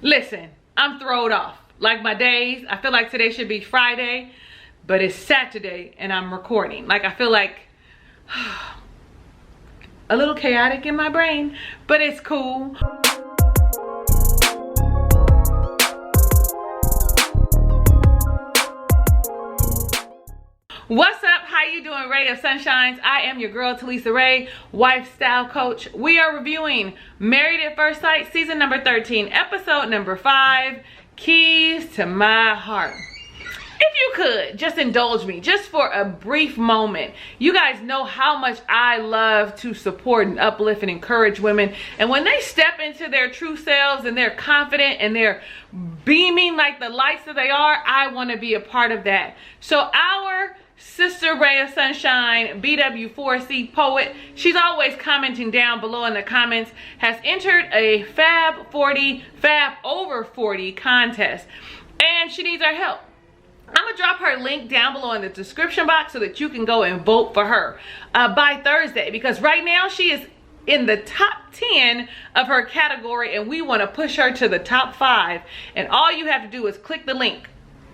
Listen, I'm throwed off. Like my days, I feel like today should be Friday, but it's Saturday and I'm recording. Like I feel like a little chaotic in my brain, but it's cool. What's up? How you doing, Ray of Sunshines? I am your girl, Talisa Ray, wife style coach. We are reviewing Married at First Sight, season number 13, episode number 5, Keys to My Heart. If you could, just indulge me, just for a brief moment. You guys know how much I love to support and uplift and encourage women. And when they step into their true selves and they're confident and they're beaming like the lights that they are, I want to be a part of that. So our sister Ray of Sunshine, BW4C poet, she's always commenting down below in the comments, has entered a Fab Over 40 contest. And she needs our help. I'm gonna drop her link down below in the description box so that you can go and vote for her by Thursday, because right now she is in the top 10 of her category and we want to push her to the top 5. And all you have to do is click the link.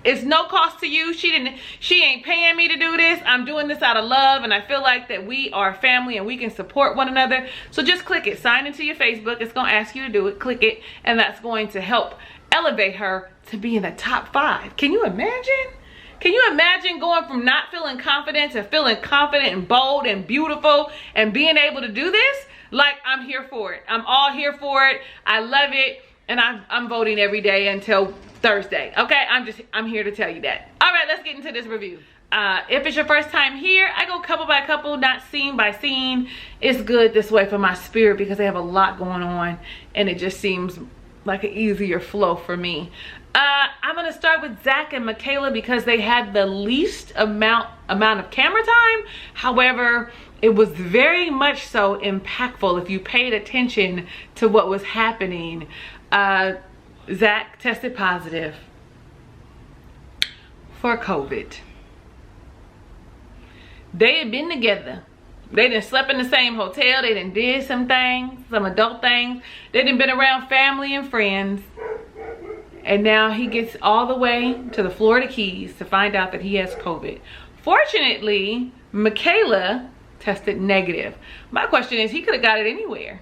It's no cost to you. She ain't paying me to do this. I'm doing this out of love, and I feel like that we are family and we can support one another. So just click it. Sign into your Facebook. It's gonna ask you to do it. Click it, and that's going to help elevate her to be in the top 5. Can you imagine? Can you imagine going from not feeling confident to feeling confident and bold and beautiful and being able to do this? Like, I'm here for it. I'm all here for it. I love it, and I'm voting every day until Thursday. Okay, I'm here to tell you that. All right, let's get into this review. If it's your first time here, I go couple by couple, not scene by scene. It's good this way for my spirit because they have a lot going on and it just seems like an easier flow for me. I'm gonna start with Zach and Michaela because they had the least amount of camera time. However, it was very much so impactful if you paid attention to what was happening. Zach tested positive for COVID. They had been together. They done slept in the same hotel. They done did some things, some adult things. They done been around family and friends. And now he gets all the way to the Florida Keys to find out that he has COVID. Fortunately, Michaela tested negative. My question is, he could have got it anywhere.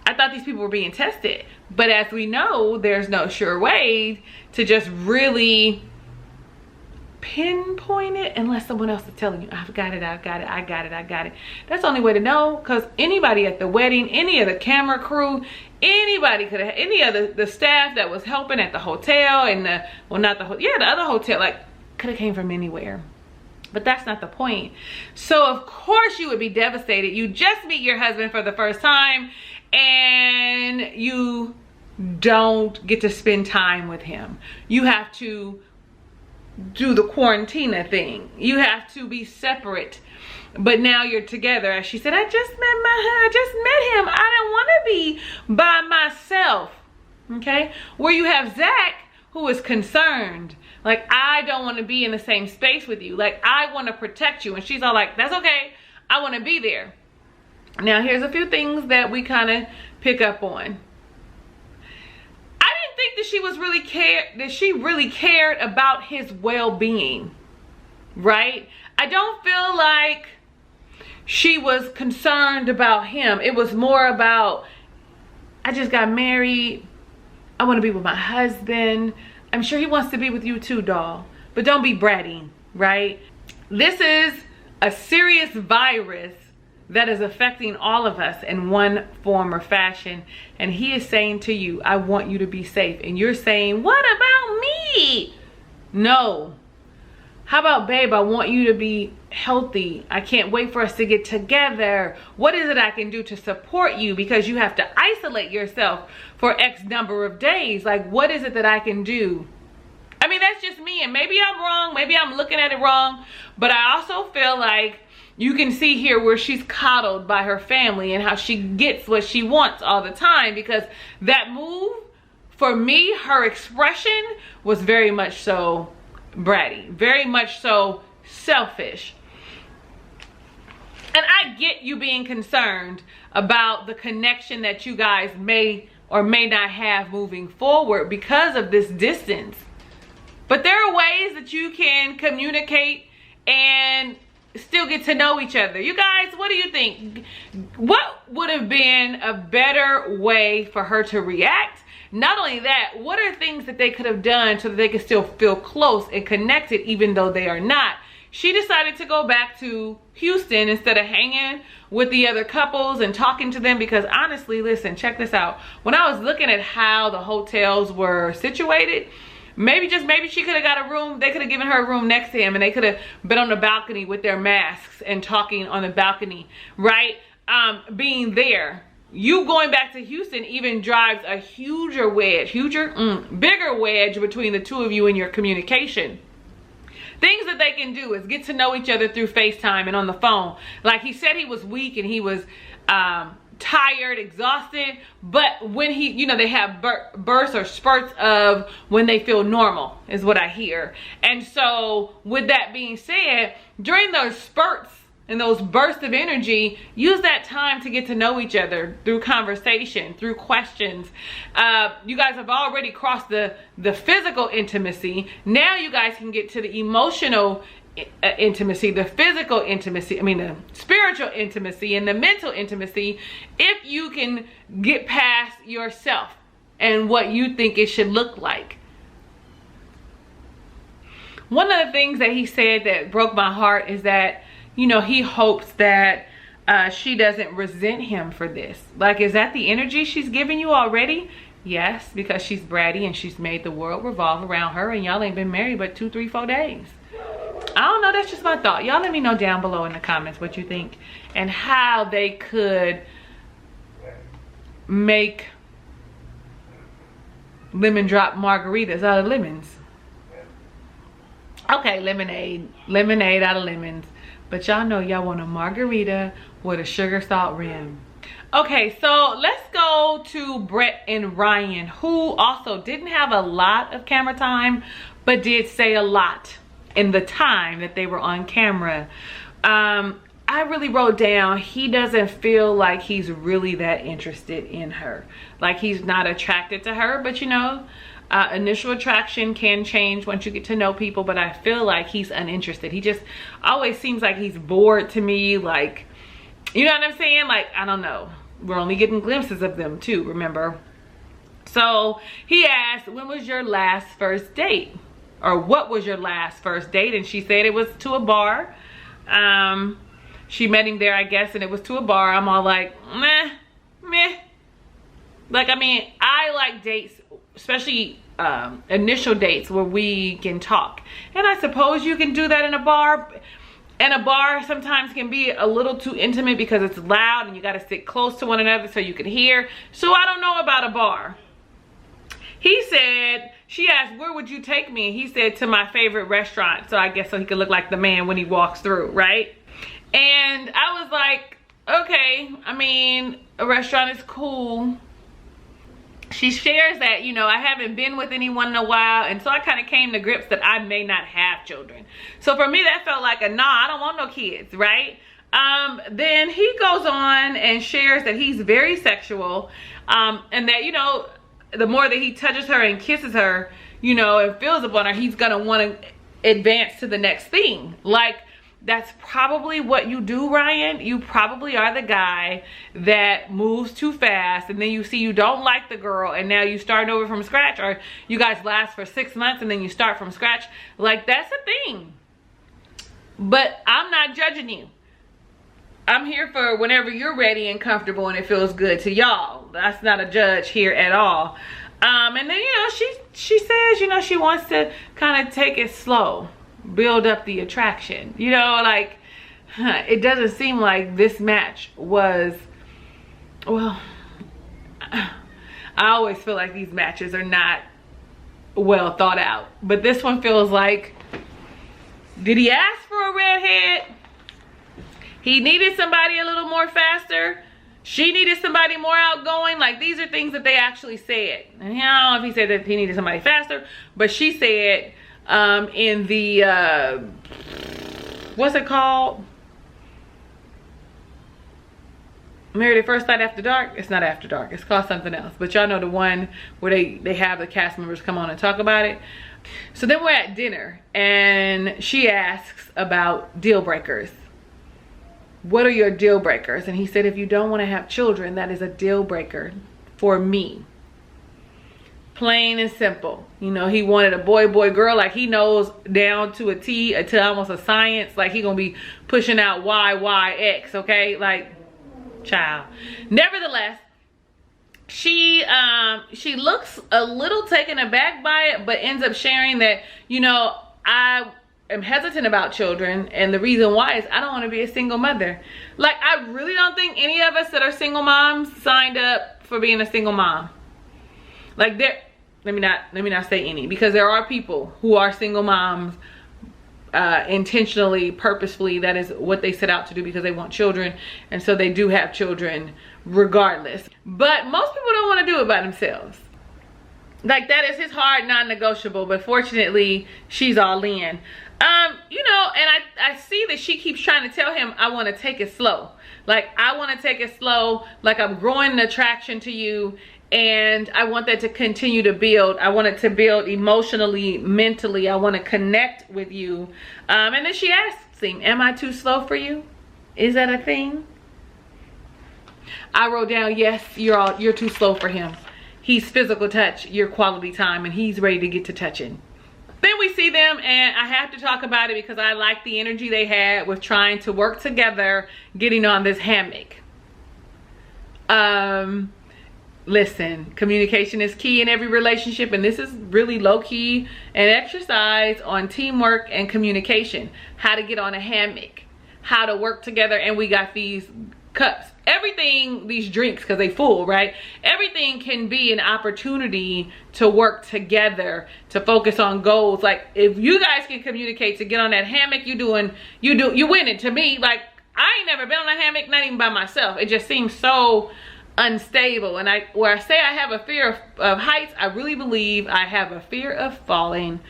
I thought these people were being tested. But as we know, there's no sure way to just really pinpoint it unless someone else is telling you, I've got it, I got it, I got it, I got it. That's the only way to know, because anybody at the wedding, any of the camera crew, anybody could have, any of the staff that was helping at the hotel and the other hotel, like, could have came from anywhere. But that's not the point. So of course you would be devastated. You just meet your husband for the first time and you don't get to spend time with him. You have to do the quarantina thing. You have to be separate. But now you're together. As she said, I just met him. I don't want to be by myself. Okay? Where you have Zach, who is concerned. Like, I don't want to be in the same space with you. Like, I want to protect you. And she's all like, that's okay. I want to be there. Now, here's a few things that we kind of pick up on. I didn't think that she really cared about his well-being, right? I don't feel like she was concerned about him. It was more about, I just got married. I want to be with my husband. I'm sure he wants to be with you too, doll. But don't be bratty, right? This is a serious virus that is affecting all of us in one form or fashion. And he is saying to you, I want you to be safe. And you're saying, what about me? No. How about, babe, I want you to be healthy. I can't wait for us to get together. What is it I can do to support you? Because you have to isolate yourself for X number of days. Like, what is it that I can do? I mean, that's just me. And maybe I'm wrong. Maybe I'm looking at it wrong. But I also feel like you can see here where she's coddled by her family and how she gets what she wants all the time, because that move, for me, her expression was very much so bratty, very much so selfish. And I get you being concerned about the connection that you guys may or may not have moving forward because of this distance. But there are ways that you can communicate and still get to know each other. You guys, what do you think? What would have been a better way for her to react? Not only that, what are things that they could have done so that they could still feel close and connected even though they are not? She decided to go back to Houston instead of hanging with the other couples and talking to them, because honestly, listen, check this out. When I was looking at how the hotels were situated, maybe she could have got a room. They could have given her a room next to him, and they could have been on the balcony with their masks and talking on the balcony, right? Being there. You going back to Houston even drives a bigger wedge between the two of you in your communication. Things that they can do is get to know each other through FaceTime and on the phone. Like he said, he was weak and he was tired, exhausted, but when he, you know, they have bursts or spurts of when they feel normal is what I hear. And so with that being said, during those spurts and those bursts of energy, use that time to get to know each other through conversation, through questions. You guys have already crossed the physical intimacy. Now you guys can get to the emotional intimacy, the physical intimacy, the spiritual intimacy and the mental intimacy, if you can get past yourself and what you think it should look like. One of the things that he said that broke my heart is that, you know, he hopes that she doesn't resent him for this. Like, is that the energy she's giving you already? Yes, because she's bratty and she's made the world revolve around her, and y'all ain't been married but 2, 3, 4 days. I don't know, that's just my thought. Y'all let me know down below in the comments what you think and how they could make lemon drop margaritas out of lemons. Okay, lemonade out of lemons. But y'all know y'all want a margarita with a sugar salt rim. Okay, so let's go to Brett and Ryan, who also didn't have a lot of camera time, but did say a lot in the time that they were on camera. I really wrote down, he doesn't feel like he's really that interested in her. Like, he's not attracted to her, but you know, initial attraction can change once you get to know people, but I feel like he's uninterested. He just always seems like he's bored to me. Like, you know what I'm saying? Like, I don't know. We're only getting glimpses of them too, remember? So he asked, when was your last first date? Or what was your last first date? And she said it was to a bar. She met him there, I guess, and it was to a bar. I'm all like, meh. Like, I like dates, especially initial dates where we can talk. And I suppose you can do that in a bar. And a bar sometimes can be a little too intimate because it's loud and you got to sit close to one another so you can hear. So I don't know about a bar. He said, she asked, where would you take me? And he said, to my favorite restaurant. So I guess so he could look like the man when he walks through, right? And I was like, okay, a restaurant is cool. She shares that, you know, I haven't been with anyone in a while, and so I kind of came to grips that I may not have children. So for me, that felt like a nah, I don't want no kids, right? Then he goes on and shares that he's very sexual, and that, you know, the more that he touches her and kisses her, you know, and feels upon her, he's gonna want to advance to the next thing. Like, that's probably what you do, Ryan. You probably are the guy that moves too fast, and then you see you don't like the girl, and now you start over from scratch, or you guys last for 6 months and then you start from scratch. Like, that's a thing. But I'm not judging you. I'm here for whenever you're ready and comfortable and it feels good to y'all. That's not a judge here at all. And then, you know, she says, you know, she wants to kind of take it slow, build up the attraction, you know, like, it doesn't seem like this match was, well, I always feel like these matches are not well thought out, but this one feels like, did he ask for a redhead? He needed somebody a little more faster. She needed somebody more outgoing. Like, these are things that they actually said. And I don't know if he said that he needed somebody faster, but she said, in the what's it called, Married at First Sight After Dark. It's not After Dark. It's called something else. But y'all know the one where they have the cast members come on and talk about it. So then we're at dinner and she asks about deal breakers. What are your deal breakers? And he said, if you don't want to have children, that is a deal breaker for me. Plain and simple. You know, he wanted a boy, girl. Like, he knows down to a T, to almost a science. Like, he gonna be pushing out Y, X, okay? Like, child. Nevertheless, she looks a little taken aback by it, but ends up sharing that, you know, I am hesitant about children, and the reason why is I don't want to be a single mother. Like, I really don't think any of us that are single moms signed up for being a single mom. Like, let me not say any, because there are people who are single moms intentionally, purposefully. That is what they set out to do, because they want children, and so they do have children regardless. But most people don't want to do it by themselves. Like, that is his hard non-negotiable, but fortunately she's all in. You know, and I see that she keeps trying to tell him, I want to take it slow. Like, I want to take it slow. Like, I'm growing an attraction to you, and I want that to continue to build. I want it to build emotionally, mentally. I want to connect with you. And then she asks him, am I too slow for you? Is that a thing? I wrote down, yes, you're too slow for him. He's physical touch, your quality time, and he's ready to get to touching. Then we see them, and I have to talk about it because I like the energy they had with trying to work together, getting on this hammock. Listen, communication is key in every relationship, and this is really low-key an exercise on teamwork and communication. How to get on a hammock, how to work together, and we got these cups. Everything, these drinks, because they full, right? Everything can be an opportunity to work together, to focus on goals. Like, if you guys can communicate to get on that hammock, you winning. To me, like, I ain't never been on a hammock, not even by myself. It just seems so unstable. And where I say I have a fear of heights, I really believe I have a fear of falling.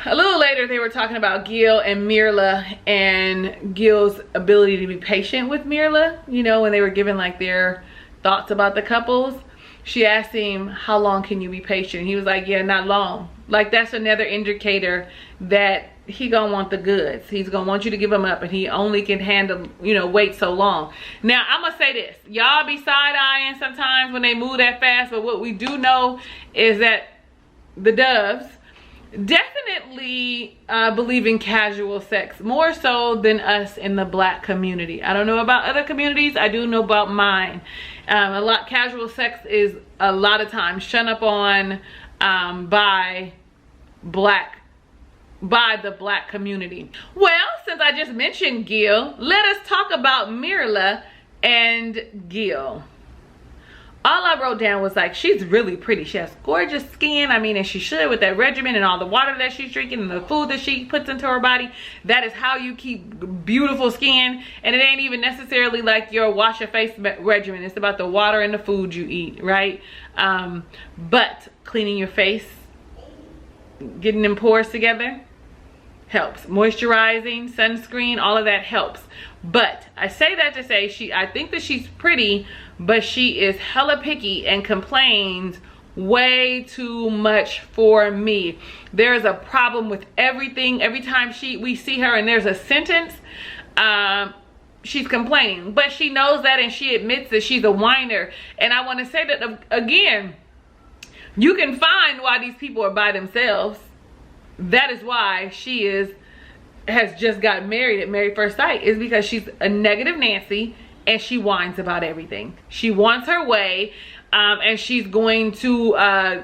A little later, they were talking about Gil and Mirla, and Gil's ability to be patient with Mirla. You know, when they were giving like their thoughts about the couples, she asked him, how long can you be patient? He was like, yeah, not long. Like, that's another indicator that he gonna want the goods. He's gonna want you to give him up, and he only can handle, you know, wait so long. Now, I'm gonna say this. Y'all be side-eyeing sometimes when they move that fast, but what we do know is that the Doves definitely believe in casual sex, more so than us in the Black community. I don't know about other communities. I do know about mine. Casual sex is a lot of times shunned up on by the Black community. Well, since I just mentioned Gil, let us talk about Mirla and Gil. All I wrote down was like, she's really pretty. She has gorgeous skin. I mean, and she should, with that regimen and all the water that she's drinking and the food that she puts into her body. That is how you keep beautiful skin. And it ain't even necessarily like your wash your face regimen. It's about the water and the food you eat, right? But cleaning your face, getting them pores together, helps. Moisturizing, sunscreen, all of that helps. But I say that to say, I think that she's pretty, but she is hella picky and complains way too much for me. There's a problem with everything. Every time we see her and there's a sentence, she's complaining. But she knows that, and she admits that she's a whiner. And I want to say that again, you can find why these people are by themselves. That is why she has just got married at Married First Sight, is because she's a negative Nancy, and she whines about everything. She wants her way, and she's going to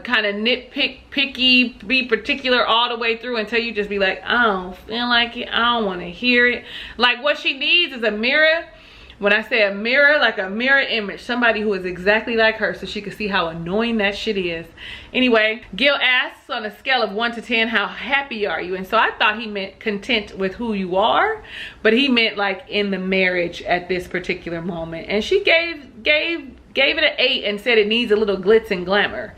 kind of picky, be particular all the way through until you just be like, I don't feel like it, I don't want to hear it. Like, what she needs is a mirror. When I say a mirror, like a mirror image, somebody who is exactly like her, so she can see how annoying that shit is. Anyway, Gil asks, on a scale of 1 to 10, how happy are you? And so I thought he meant content with who you are, but he meant like in the marriage at this particular moment. And she gave it an 8 and said it needs a little glitz and glamour.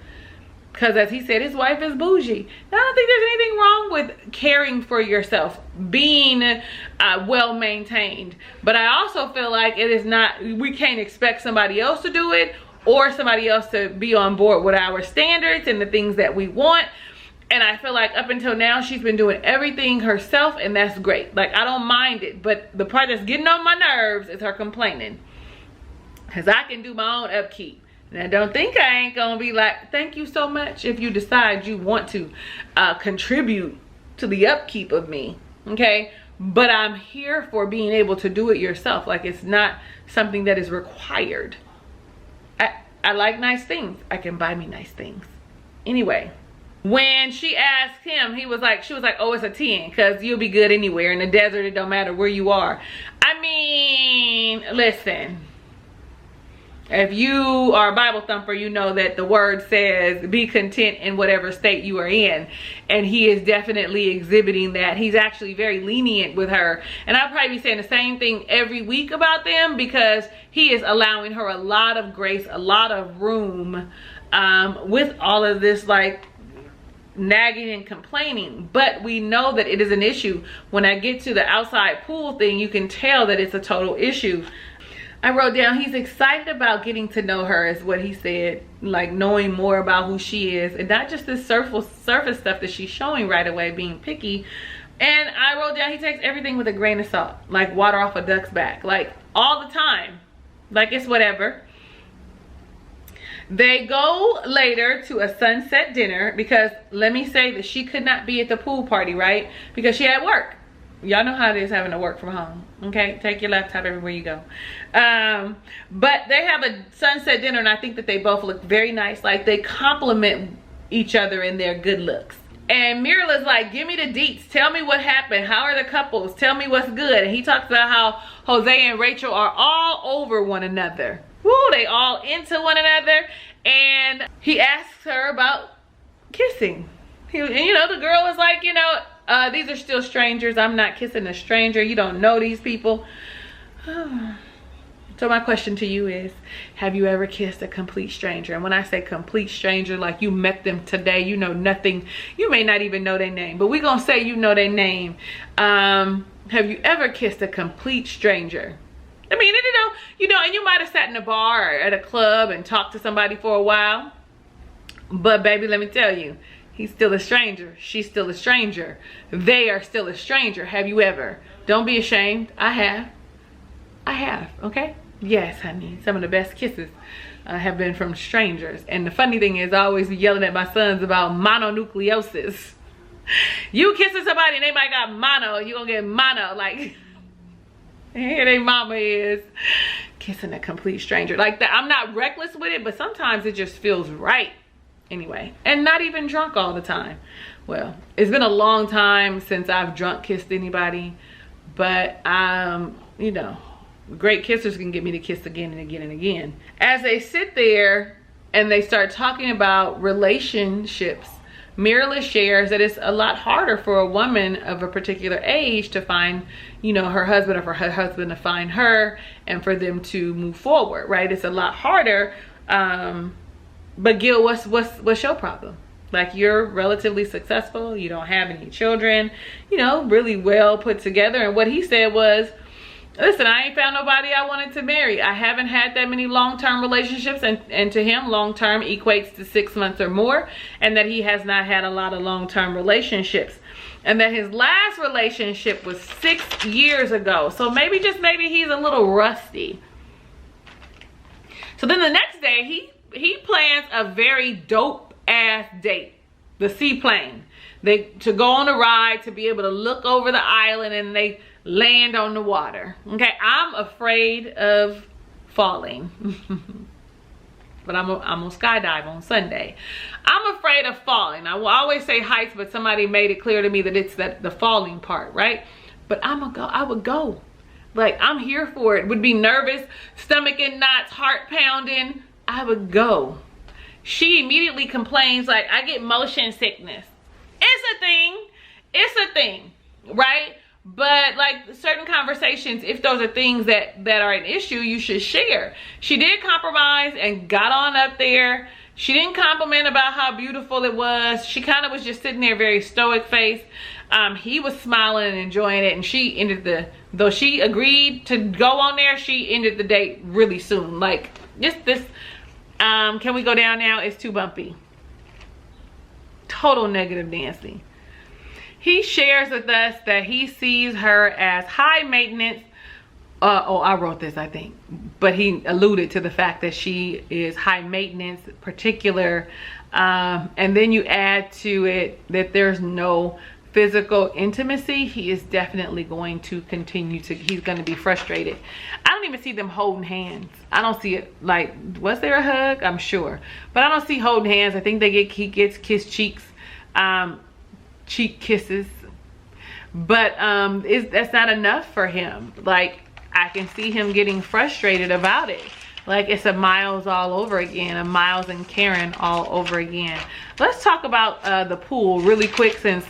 because as he said, his wife is bougie. Now, I don't think there's anything wrong with caring for yourself, being well maintained. But I also feel like it is not, we can't expect somebody else to do it, or somebody else to be on board with our standards and the things that we want. And I feel like up until now, she's been doing everything herself, and that's great. Like, I don't mind it, but the part that's getting on my nerves is her complaining. Because I can do my own upkeep. And I don't think I ain't gonna be like, thank you so much if you decide you want to contribute to the upkeep of me, okay? But I'm here for being able to do it yourself. Like, it's not something that is required. I like nice things. I can buy me nice things. Anyway. When she asked him, she was like, oh, it's a 10, because you'll be good anywhere. In the desert, it don't matter where you are. I mean, listen. If you are a Bible thumper, you know that the word says, be content in whatever state you are in. And he is definitely exhibiting that. He's actually very lenient with her. And I'll probably be saying the same thing every week about them, because he is allowing her a lot of grace, a lot of room with all of this, like, nagging and complaining. But we know that it is an issue. When I get to the outside pool thing, you can tell that it's a total issue. I wrote down, he's excited about getting to know her, is what he said, like knowing more about who she is, and not just this surface stuff that she's showing right away, being picky. And I wrote down, he takes everything with a grain of salt, like water off a duck's back, like all the time, like it's whatever. They go later to a sunset dinner, because let me say that she could not be at the pool party, right? Because she had work. Y'all know how it is having to work from home, okay? Take your laptop everywhere you go. But they have a sunset dinner, and I think that they both look very nice. Like, they complement each other in their good looks. And Mirala's like, give me the deets. Tell me what happened. How are the couples? Tell me what's good. And he talks about how Jose and Rachel are all over one another. Woo, they all into one another. And he asks her about kissing. And you know, the girl was like, you know, these are still strangers. I'm not kissing a stranger. You don't know these people. So my question to you is, have you ever kissed a complete stranger? And when I say complete stranger, like you met them today, you know nothing. You may not even know their name, but we're going to say you know their name. Have you ever kissed a complete stranger? I mean, you know, and you might have sat in a bar or at a club and talked to somebody for a while. But baby, let me tell you, he's still a stranger. She's still a stranger. They are still a stranger. Have you ever? Don't be ashamed. I have, okay? Yes, honey. Some of the best kisses have been from strangers. And the funny thing is, I always be yelling at my sons about mononucleosis. You kissing somebody and they might got mono, you gonna get mono. Like, here they mama is kissing a complete stranger. Like that. I'm not reckless with it, but sometimes it just feels right. Anyway, and not even drunk all the time. Well, it's been a long time since I've drunk kissed anybody, but you know, great kissers can get me to kiss again and again and again. As they sit there and they start talking about relationships, Mirala shares that it's a lot harder for a woman of a particular age to find, you know, her husband, or for her husband to find her, and for them to move forward, right? It's a lot harder. But Gil, what's your problem? Like, you're relatively successful, you don't have any children, you know, really well put together. And what he said was, listen, I ain't found nobody I wanted to marry. I haven't had that many long-term relationships, and to him, long-term equates to 6 months or more, and that he has not had a lot of long-term relationships, and that his last relationship was 6 years ago. So maybe, just maybe, he's a little rusty. So then the next day, he plans a very dope ass date, the seaplane. To go on a ride, to be able to look over the island, and they land on the water. Okay, I'm afraid of falling. But I'm gonna skydive on Sunday. I'm afraid of falling. I will always say heights, but somebody made it clear to me that it's the falling part, right? But I would go. Like, I'm here for it. Would be nervous, stomach in knots, heart pounding. I would go. She immediately complains, like, I get motion sickness. It's a thing. It's a thing, right? But like certain conversations, if those are things that are an issue, you should share. She did compromise and got on up there. She didn't compliment about how beautiful it was. She kind of was just sitting there, very stoic face. He was smiling and enjoying it, and she ended though she agreed to go on there, she ended the date really soon. Like, just this, can we go down now? It's too bumpy. Total negative Nancy. He shares with us that he sees her as high maintenance. Oh, I wrote this, I think. But he alluded to the fact that she is high maintenance, particular. And then you add to it that there's no physical intimacy. He is definitely going to continue to, he's going to be frustrated. I don't even see them holding hands. I don't see it. Like, was there a hug? I'm sure. But I don't see holding hands. I think he gets kissed cheeks. Cheek kisses. But that's not enough for him. Like, I can see him getting frustrated about it. Like, it's a Miles all over again, a Miles and Karen all over again. Let's talk about the pool really quick, since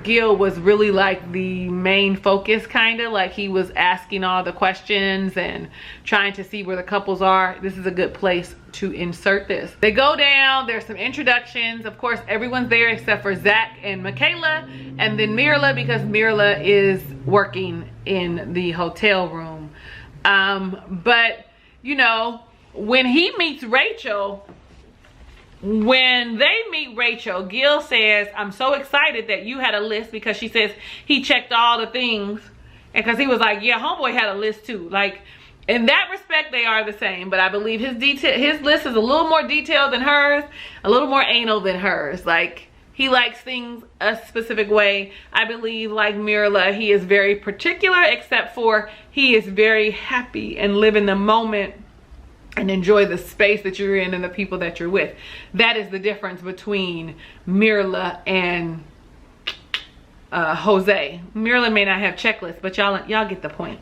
Gil was really like the main focus, kind of like he was asking all the questions and trying to see where the couples are. This is a good place to insert this. They go down, there's some introductions. Of course, everyone's there except for Zach and Michaela, and then Mirla, because Mirla is working in the hotel room. But you know, when he meets Rachel, when they meet Rachel, Gil says, I'm so excited that you had a list, because she says he checked all the things, and because he was like, yeah, homeboy had a list too. Like, in that respect, they are the same, but I believe his list is a little more detailed than hers, a little more anal than hers. Like, he likes things a specific way. I believe, like Mirla, he is very particular, except for he is very happy and live in the moment and enjoy the space that you're in and the people that you're with. That is the difference between Mirla and Jose. Mirla may not have checklists, but y'all get the point.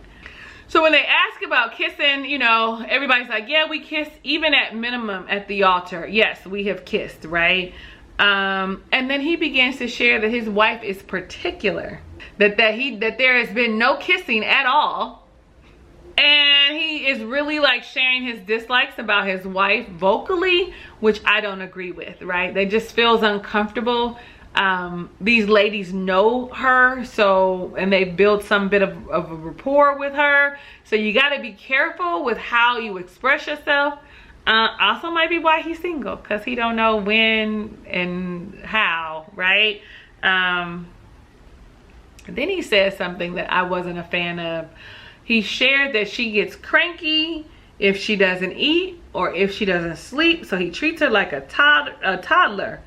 So when they ask about kissing, you know, everybody's like, yeah, we kiss even at minimum at the altar. Yes, we have kissed, right? And then he begins to share that his wife is particular, that there has been no kissing at all. And he is really like sharing his dislikes about his wife vocally, which I don't agree with, right? They just feels uncomfortable. These ladies know her, so, and they build some bit of a rapport with her. So you got to be careful with how you express yourself. Also might be why he's single, because he don't know when and how, right? Then he says something that I wasn't a fan of. He shared that she gets cranky if she doesn't eat or if she doesn't sleep. So he treats her like a toddler.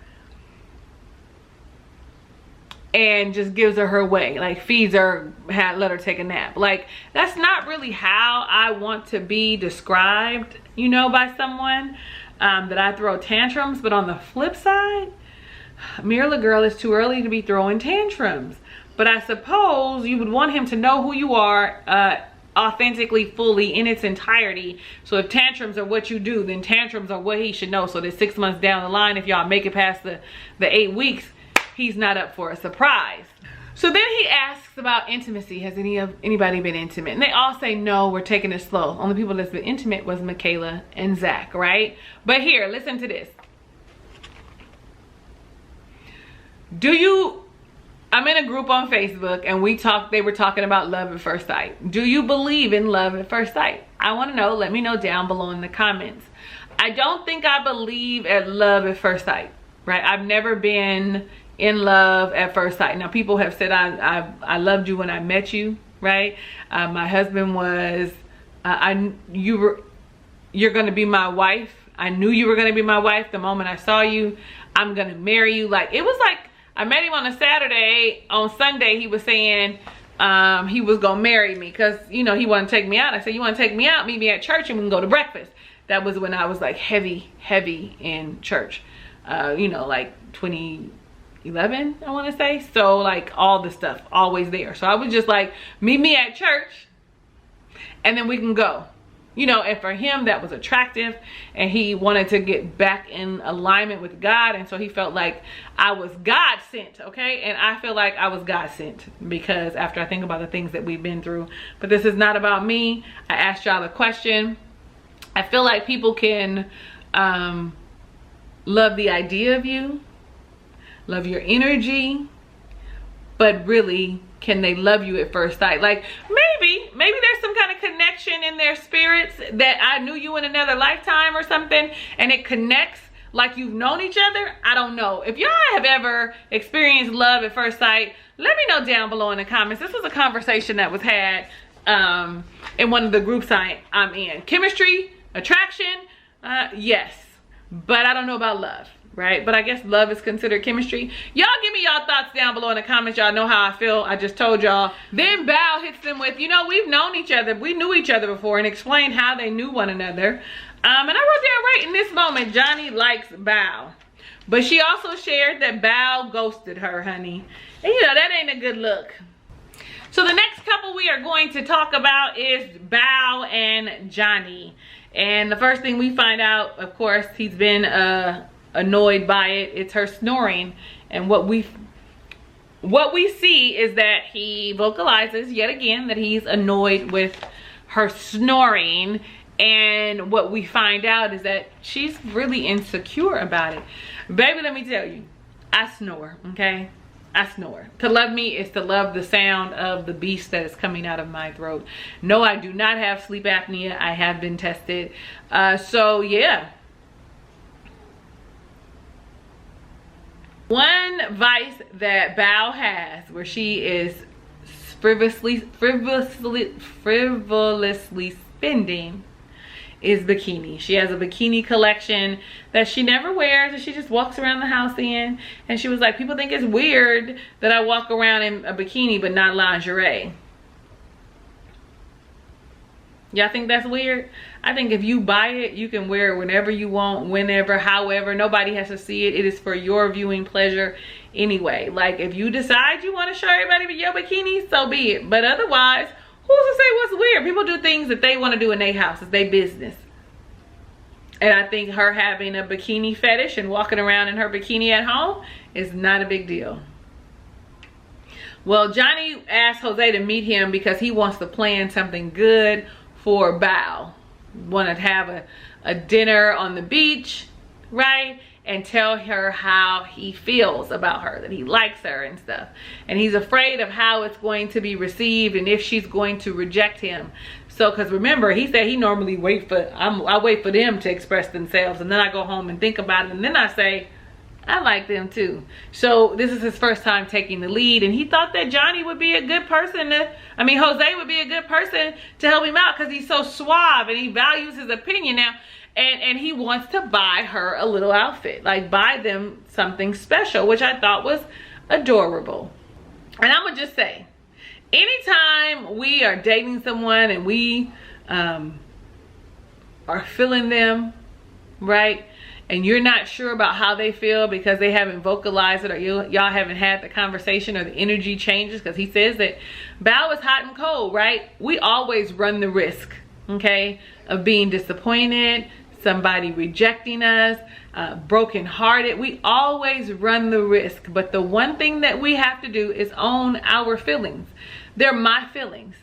And just gives her way. Like, feeds her, let her take a nap. Like, that's not really how I want to be described, you know, by someone. That I throw tantrums. But on the flip side, Mirla girl, it's too early to be throwing tantrums. But I suppose you would want him to know who you are authentically, fully, in its entirety. So if tantrums are what you do, then tantrums are what he should know. So that 6 months down the line, if y'all make it past the 8 weeks, he's not up for a surprise. So then he asks about intimacy. Has anybody been intimate? And they all say, no, we're taking it slow. Only people that's been intimate was Michaela and Zach, right? But here, listen to this. I'm in a group on Facebook, and they were talking about love at first sight. Do you believe in love at first sight? I want to know. Let me know down below in the comments. I don't think I believe at love at first sight, right? I've never been in love at first sight. Now, people have said I loved you when I met you, right? My husband was, you're going to be my wife. I knew you were going to be my wife the moment I saw you. I'm going to marry you. Like, it was like, I met him on a Saturday. On Sunday, he was saying he was going to marry me because, you know, he wanted to take me out. I said, you want to take me out? Meet me at church and we can go to breakfast. That was when I was like heavy in church. You know, like 2011, I want to say. So like all the stuff always there. So I was just like, meet me at church and then we can go. You know, and for him that was attractive, and he wanted to get back in alignment with God, and so he felt like I was God sent, okay? And I feel like I was God sent because after I think about the things that we've been through. But this is not about me. I asked y'all a question. I feel like people can love the idea of you, love your energy, but really, can they love you at first sight? Like maybe there's some kind of connection in their spirits that I knew you in another lifetime or something, and it connects like you've known each other. I don't know. If y'all have ever experienced love at first sight, let me know down below in the comments. This was a conversation that was had in one of the groups I'm in. Chemistry, attraction, yes, but I don't know about love. Right? But I guess love is considered chemistry. Y'all give me y'all thoughts down below in the comments. Y'all know how I feel. I just told y'all. Then Bao hits them with, you know, we've known each other. We knew each other before, and explained how they knew one another. And I wrote down right in this moment, Johnny likes Bao. But she also shared that Bao ghosted her, honey. And you know, that ain't a good look. So the next couple we are going to talk about is Bao and Johnny. And the first thing we find out, of course, he's been annoyed by it. It's her snoring, and what we see is that he vocalizes yet again that he's annoyed with her snoring, and what we find out is that she's really insecure about it. Baby, let me tell you, I snore, okay? I snore. To love me is to love the sound of the beast that is coming out of my throat. No, I do not have sleep apnea. I have been tested. So yeah. One vice that Bao has, where she is frivolously spending, is bikini. She has a bikini collection that she never wears, and she just walks around the house in. And she was like, people think it's weird that I walk around in a bikini but not lingerie. Y'all think that's weird? I think if you buy it, you can wear it whenever you want, whenever, however. Nobody has to see it. It is for your viewing pleasure anyway. Like, if you decide you want to show everybody your bikini, so be it. But otherwise, who's to say what's weird? People do things that they want to do in their house. It's their business. And I think her having a bikini fetish and walking around in her bikini at home is not a big deal. Well, Johnny asked Jose to meet him because he wants to plan something good for Bao. Want to have a dinner on the beach, right? And tell her how he feels about her, that he likes her and stuff. And he's afraid of how it's going to be received and if she's going to reject him. So, because remember, he said he normally I wait for them to express themselves, and then I go home and think about it, and then I say, I like them too. So this is his first time taking the lead, and he thought that Johnny would be a good person Jose would be a good person to help him out because he's so suave and he values his opinion now. And he wants to buy her a little outfit, like buy them something special, which I thought was adorable. And I'm gonna just say, anytime we are dating someone and we are feeling them, right? And you're not sure about how they feel because they haven't vocalized it, or y'all haven't had the conversation, or the energy changes, because he says that Bao is hot and cold, right? We always run the risk, okay, of being disappointed, somebody rejecting us, brokenhearted. We always run the risk. But the one thing that we have to do is own our feelings. They're my feelings.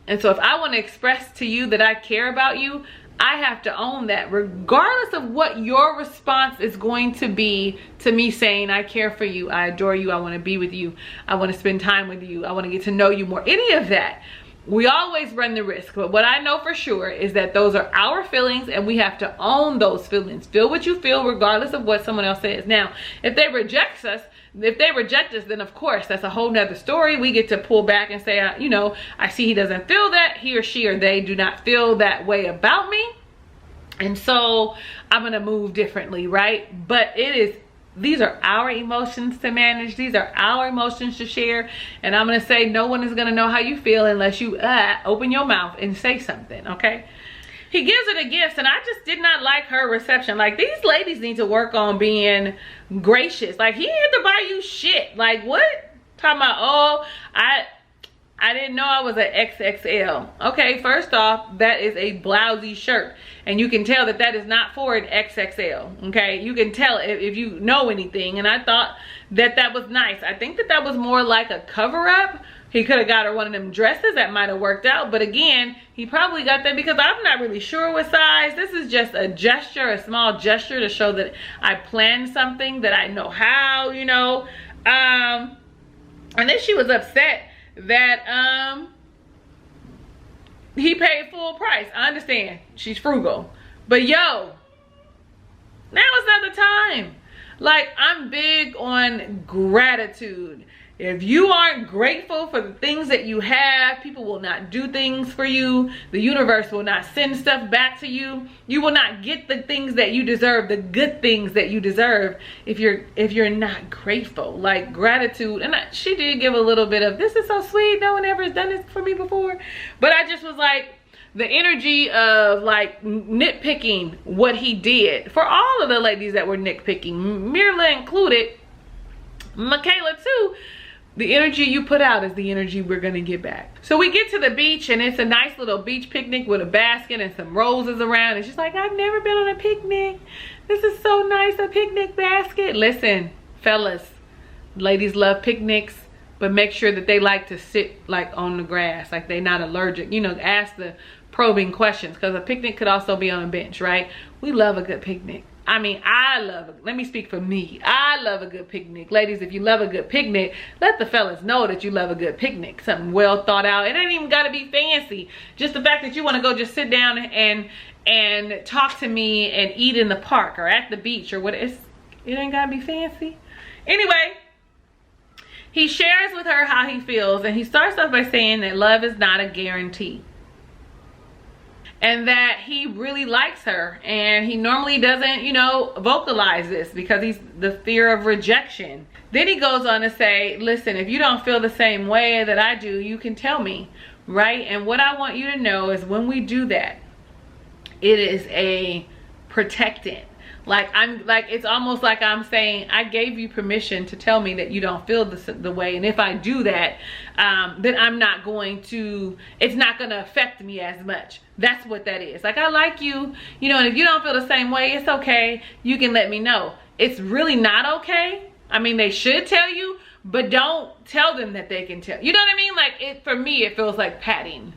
And so if I want to express to you that I care about you, I have to own that, regardless of what your response is going to be to me saying, I care for you, I adore you, I want to be with you, I want to spend time with you, I want to get to know you more, any of that. We always run the risk. But what I know for sure is that those are our feelings, and we have to own those feelings. Feel what you feel regardless of what someone else says. Now, if they reject us, then of course that's a whole nother story. We get to pull back and say, you know, I see he doesn't feel that, he or she or they do not feel that way about me, and so I'm gonna move differently, right? But these are our emotions to manage. These are our emotions to share. And I'm gonna say, no one is gonna know how you feel unless you open your mouth and say something, okay? He gives her the gifts, and I just did not like her reception. Like, these ladies need to work on being gracious. Like, he had to buy you shit. Like, what? Talking about, oh, I didn't know I was an XXL. Okay, first off, that is a blousy shirt. And you can tell that that is not for an XXL. Okay, you can tell if you know anything. And I thought that that was nice. I think that that was more like a cover-up. He could have got her one of them dresses. That might have worked out. But again, he probably got that because I'm not really sure what size. This is just a gesture, a small gesture to show that I planned something, that I know how, you know. And then she was upset that he paid full price. I understand, she's frugal, but yo, now is not the time. Like, I'm big on gratitude. If you aren't grateful for the things that you have, people will not do things for you. The universe will not send stuff back to you. You will not get the things that you deserve, the good things that you deserve, if you're not grateful. Like, gratitude. And she did give a little bit of, this is so sweet, no one ever has done this for me before. But I just was like, the energy of like nitpicking what he did, for all of the ladies that were nitpicking, Mirla included, Michaela too. The energy you put out is the energy we're gonna get back. So we get to the beach, and it's a nice little beach picnic with a basket and some roses around. And she's like, I've never been on a picnic. This is so nice, a picnic basket. Listen, fellas, ladies love picnics, but make sure that they like to sit like on the grass, like they're not allergic. You know, ask the probing questions, because a picnic could also be on a bench, right? We love a good picnic. I mean, let me speak for me. I love a good picnic. Ladies, if you love a good picnic, let the fellas know that you love a good picnic. Something well thought out. It ain't even gotta be fancy. Just the fact that you wanna go just sit down and talk to me and eat in the park or at the beach or what, it ain't gotta be fancy. Anyway, he shares with her how he feels, and he starts off by saying that love is not a guarantee. And that he really likes her, and he normally doesn't, you know, vocalize this because he's the fear of rejection. Then he goes on to say, listen, if you don't feel the same way that I do, you can tell me, right? And what I want you to know is when we do that, it is a protectant. Like, it's almost like I'm saying, I gave you permission to tell me that you don't feel the way. And if I do that, then I'm not going to, it's not going to affect me as much. That's what that is. Like, I like you, you know, and if you don't feel the same way, it's okay. You can let me know. It's really not okay. I mean, they should tell you, but don't tell them that they can tell. You know what I mean? Like, for me, it feels like patting.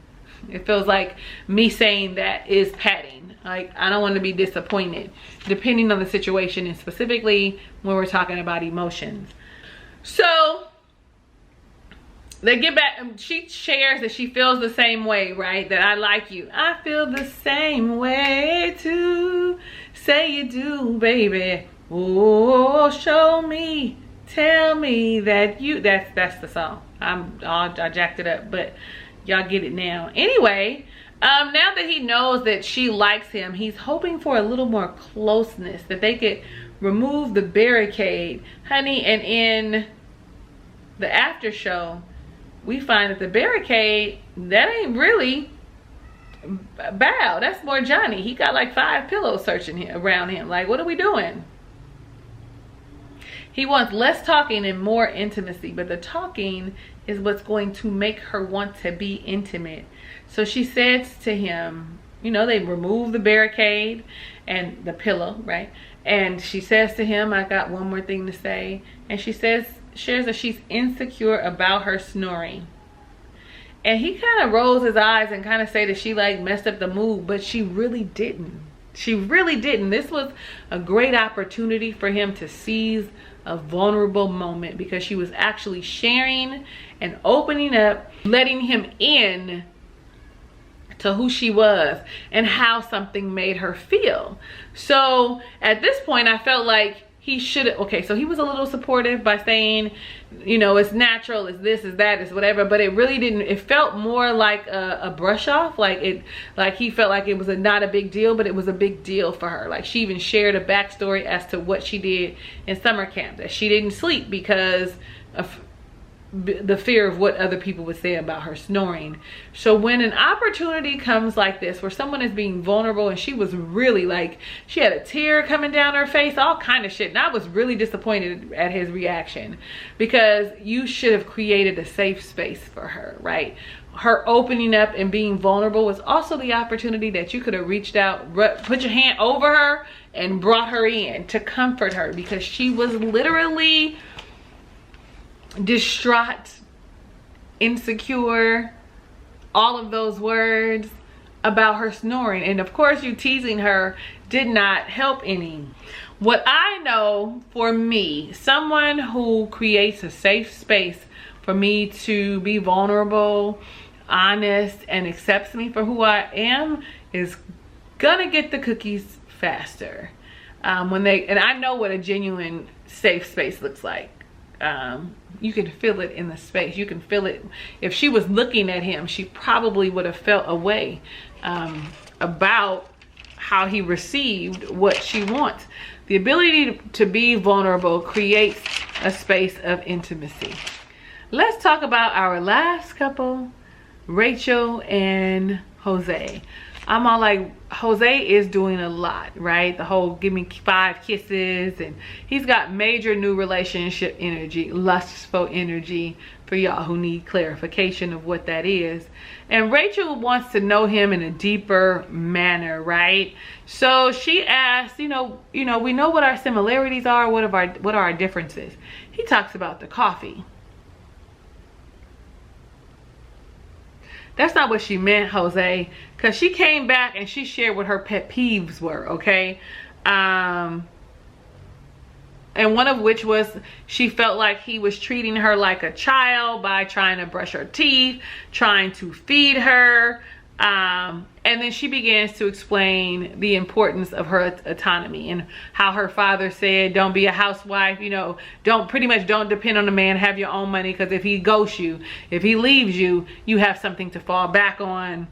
It feels like me saying that is patting. Like, I don't want to be disappointed, depending on the situation, and specifically when we're talking about emotions. So they get back, she shares that she feels the same way, right? That I like you. I feel the same way too. Say you do, baby. Oh, show me, tell me that you, that's the song. I jacked it up, but y'all get it now. Anyway, now that he knows that she likes him, he's hoping for a little more closeness, that they could remove the barricade. Honey, and in the after show, we find that the barricade, that ain't really Bow. That's more Johnny. He got like 5 pillows searching around him. Like, what are we doing? He wants less talking and more intimacy, but the talking is what's going to make her want to be intimate. So she says to him, you know, they remove the barricade and the pillow, right? And she says to him, I got one more thing to say. And she shares that she's insecure about her snoring. And he kind of rolls his eyes and kind of say that she like messed up the mood, but she really didn't. She really didn't. This was a great opportunity for him to seize a vulnerable moment, because she was actually sharing and opening up, letting him in to who she was and how something made her feel. So at this point, I felt like he should, okay, so he was a little supportive by saying, you know, it's natural, it's this, it's that, it's whatever, but it really didn't, it felt more like a brush off, like he felt like it was not a big deal, but it was a big deal for her. Like, she even shared a backstory as to what she did in summer camp, that she didn't sleep because of the fear of what other people would say about her snoring. So when an opportunity comes like this, where someone is being vulnerable, and she was really like, she had a tear coming down her face, all kind of shit. And I was really disappointed at his reaction, because you should have created a safe space for her, right? Her opening up and being vulnerable was also the opportunity that you could have reached out, put your hand over her and brought her in to comfort her, because she was literally distraught, insecure, all of those words about her snoring. And of course, you teasing her did not help any. What I know for me, someone who creates a safe space for me to be vulnerable, honest, and accepts me for who I am, is gonna get the cookies faster. And I know what a genuine safe space looks like. You can feel it in the space. You can feel it. If she was looking at him, she probably would have felt a way about how he received what she wants. The ability to be vulnerable creates a space of intimacy. Let's talk about our last couple, Rachel and Jose. I'm all like, Jose is doing a lot, right? The whole give me 5 kisses, and he's got major new relationship energy, lustful energy, for y'all who need clarification of what that is. And Rachel wants to know him in a deeper manner, right? So she asks, we know what our similarities are, what are our differences? He talks about the coffee. That's not what she meant, Jose, because she came back and she shared what her pet peeves were, okay? And one of which was she felt like he was treating her like a child by trying to brush her teeth, trying to feed her. And then she begins to explain the importance of her autonomy, and how her father said, don't be a housewife, pretty much don't depend on a man, have your own money, because if he ghosts you, if he leaves you, you have something to fall back on.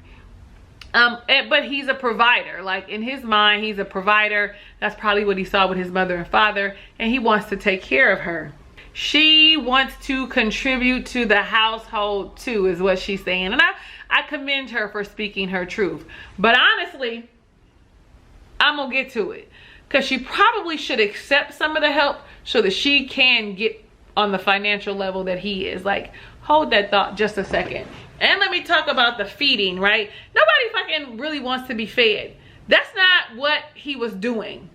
But he's a provider. Like, in his mind, he's a provider. That's probably what he saw with his mother and father, and he wants to take care of her. She wants to contribute to the household too, is what she's saying. And I commend her for speaking her truth. But honestly, I'm gonna get to it, because she probably should accept some of the help so that she can get on the financial level that he is. Like, hold that thought just a second. And let me talk about the feeding, right? Nobody fucking really wants to be fed. That's not what he was doing.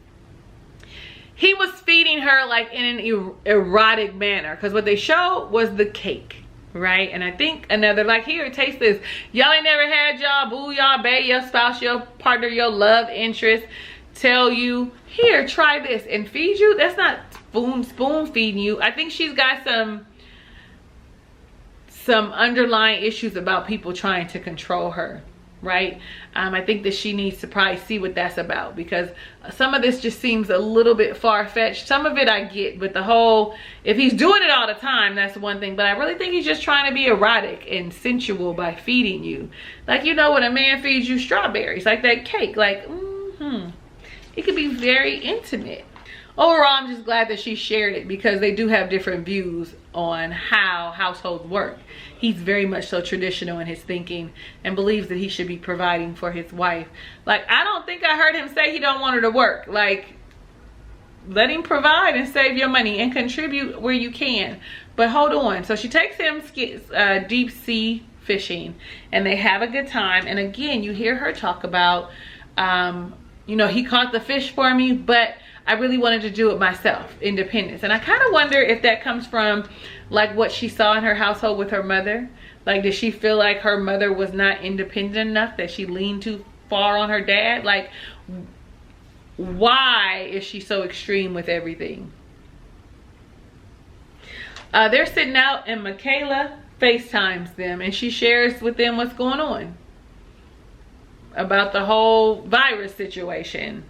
He was feeding her like in an erotic manner, because what they showed was the cake, right? And I think another, like, here, taste this. Y'all ain't never had y'all boo, y'all bae, your spouse, your partner, your love interest tell you, here, try this, and feed you. That's not spoon feeding you. I think she's got some underlying issues about people trying to control her, right? I think that she needs to probably see what that's about, because some of this just seems a little bit far-fetched. Some of it I get, but the whole, if he's doing it all the time, that's one thing. But I really think he's just trying to be erotic and sensual by feeding you. Like, when a man feeds you strawberries, like that cake, like, it could be very intimate. Overall, I'm just glad that she shared it, because they do have different views on how households work. He's very much so traditional in his thinking and believes that he should be providing for his wife. Like, I don't think I heard him say he don't want her to work. Like, let him provide and save your money and contribute where you can. But hold on. So she takes him deep sea fishing, and they have a good time. And again, you hear her talk about, he caught the fish for me, but I really wanted to do it myself, independence. And I kind of wonder if that comes from like what she saw in her household with her mother. Like, did she feel like her mother was not independent enough, that she leaned too far on her dad? Like, why is she so extreme with everything? They're sitting out, and Michaela FaceTimes them, and she shares with them what's going on about the whole virus situation.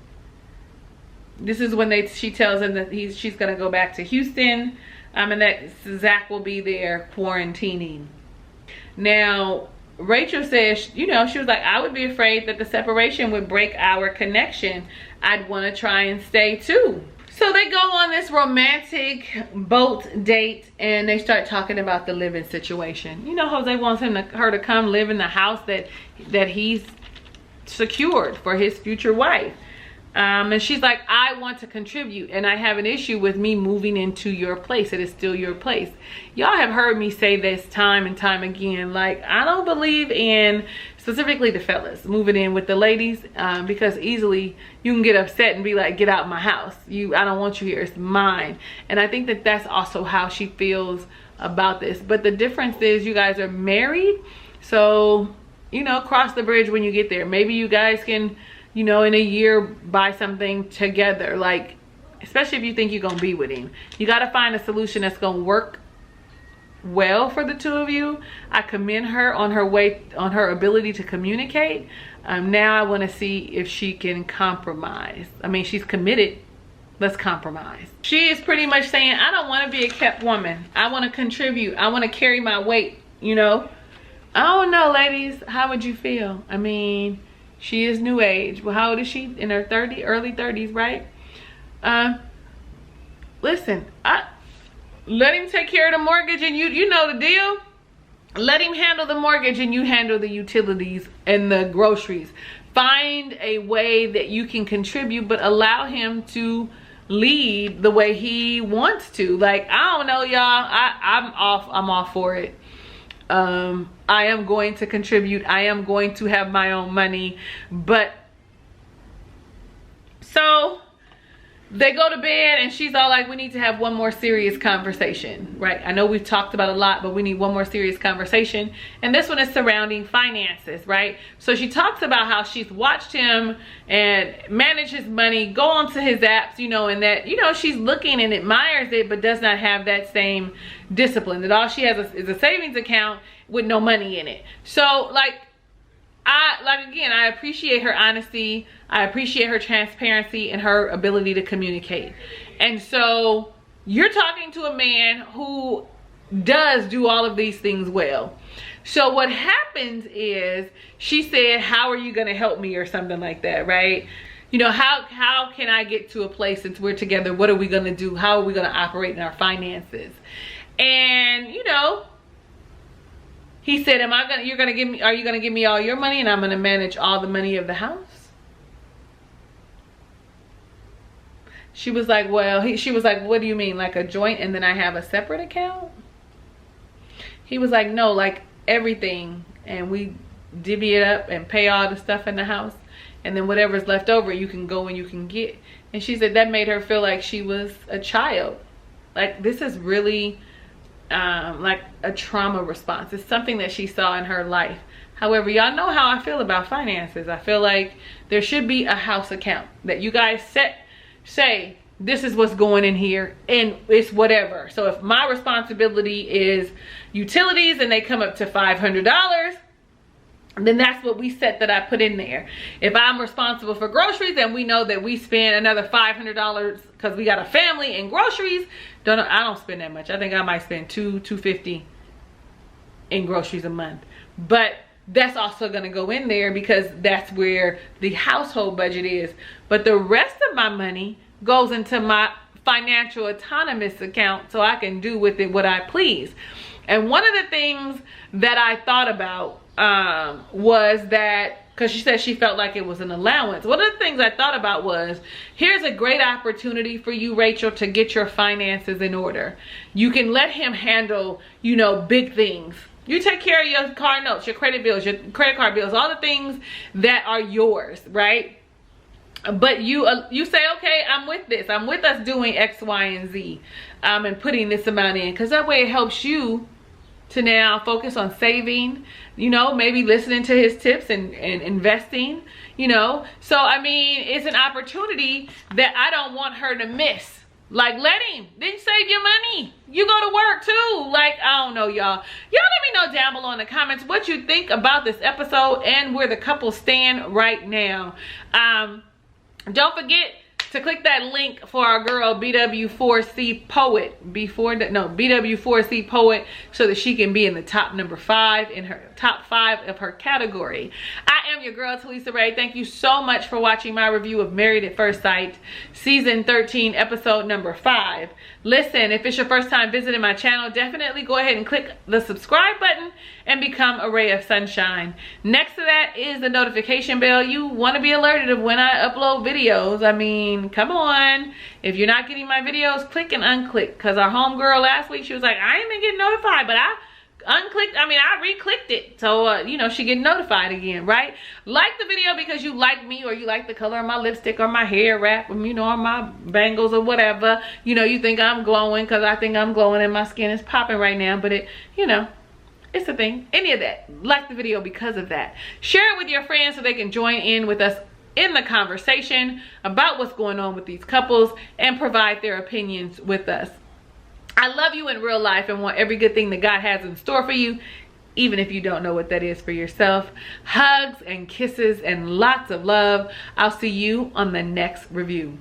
This is when she tells him that she's gonna go back to Houston, and that Zach will be there quarantining. Now, Rachel says, she was like, I would be afraid that the separation would break our connection. I'd want to try and stay too. So they go on this romantic boat date and they start talking about the living situation. You know, Jose wants her to come live in the house that he's secured for his future wife. And she's like, I want to contribute and I have an issue with me moving into your place. It is still your place. Y'all have heard me say this time and time again. Like, I don't believe in, specifically the fellas, moving in with the ladies, because easily you can get upset and be like, get out my house. I don't want you here, it's mine. And I think that that's also how she feels about this. But the difference is you guys are married. So, you know, cross the bridge when you get there. Maybe you guys can, you know, in a year buy something together. Like, especially if you think you're gonna be with him, you got to find a solution that's gonna work well for the two of you. I commend her on her ability to communicate. Now I want to see if she can compromise. I mean, she's committed. Let's compromise. She is pretty much saying, I don't want to be a kept woman. I want to contribute. I want to carry my weight, you know. I don't know, ladies, how would you feel? I mean, she is new age. Well, how old is she? In her early 30s, right? Listen, let him take care of the mortgage and you know the deal. Let him handle the mortgage and you handle the utilities and the groceries. Find a way that you can contribute, but allow him to lead the way he wants to. Like, I don't know, y'all. I'm off for it. I am going to contribute. I am going to have my own money. But so they go to bed and she's all like, we need to have one more serious conversation, right? I know we've talked about a lot, but we need one more serious conversation. And this one is surrounding finances, right? So she talks about how she's watched him and manage his money, go onto his apps, you know, and that, you know, she's looking and admires it, but does not have that same discipline. That all she has is a savings account with no money in it. So again, I appreciate her honesty. I appreciate her transparency and her ability to communicate. And so you're talking to a man who does do all of these things well. So what happens is she said, how are you going to help me, or something like that, right? You know, how can I get to a place since we're together? What are we going to do? How are we going to operate in our finances? And, you know, he said, are you going to give me all your money and I'm going to manage all the money of the house? She was like, well, she was like, what do you mean? Like a joint and then I have a separate account? He was like, no, like everything. And we divvy it up and pay all the stuff in the house. And then whatever's left over, you can go and you can get. And she said that made her feel like she was a child. Like, this is really like a trauma response. It's something that she saw in her life. However, y'all know how I feel about finances. I feel like there should be a house account that you guys say this is what's going in here and it's whatever. So if my responsibility is utilities and they come up to $500, then that's what we set that I put in there. If I'm responsible for groceries and we know that we spend another $500 because we got a family in groceries, I don't spend that much. I think I might spend $250 in groceries a month. But that's also going to go in there because that's where the household budget is. But the rest of my money goes into my financial autonomous account so I can do with it what I please. And one of the things that I thought about was that, because she said she felt like it was an allowance. One of the things I thought about was, here's a great opportunity for you, Rachel, to get your finances in order. You can let him handle, you know, big things. You take care of your car notes, your credit bills, your credit card bills, all the things that are yours, right? But you say, okay, I'm with this. I'm with us doing X, Y, and Z, and putting this amount in, because that way it helps you to now focus on saving, you know, maybe listening to his tips and investing, you know. So, I mean, it's an opportunity that I don't want her to miss. Like, let him. Then save your money. You go to work too. Like, I don't know, y'all. Y'all let me know down below in the comments what you think about this episode and where the couple stand right now. Don't forget to click that link for our girl BW4C Poet BW4C Poet, so that she can be in the top number 5 in her top 5 of her category. I am your girl Talisa Ray. Thank you so much for watching my review of Married at First Sight season 13 episode number 5. Listen, if it's your first time visiting my channel, definitely go ahead and click the subscribe button and become a ray of sunshine. Next to that is the notification bell. You want to be alerted of when I upload videos. I mean, come on. If you're not getting my videos, click and unclick. Because our homegirl last week, she was like, I ain't been getting notified, but I re-clicked it, so you know, she get notified again, right? Like the video because you like me, or you like the color of my lipstick, or my hair wrap, or, you know, or my bangles, or whatever. You know, you think I'm glowing because I think I'm glowing and my skin is popping right now, but it, you know, it's a thing. Any of that. Like the video because of that. Share it with your friends so they can join in with us in the conversation about what's going on with these couples and provide their opinions with us. I love you in real life and want every good thing that God has in store for you, even if you don't know what that is for yourself. Hugs and kisses and lots of love. I'll see you on the next review.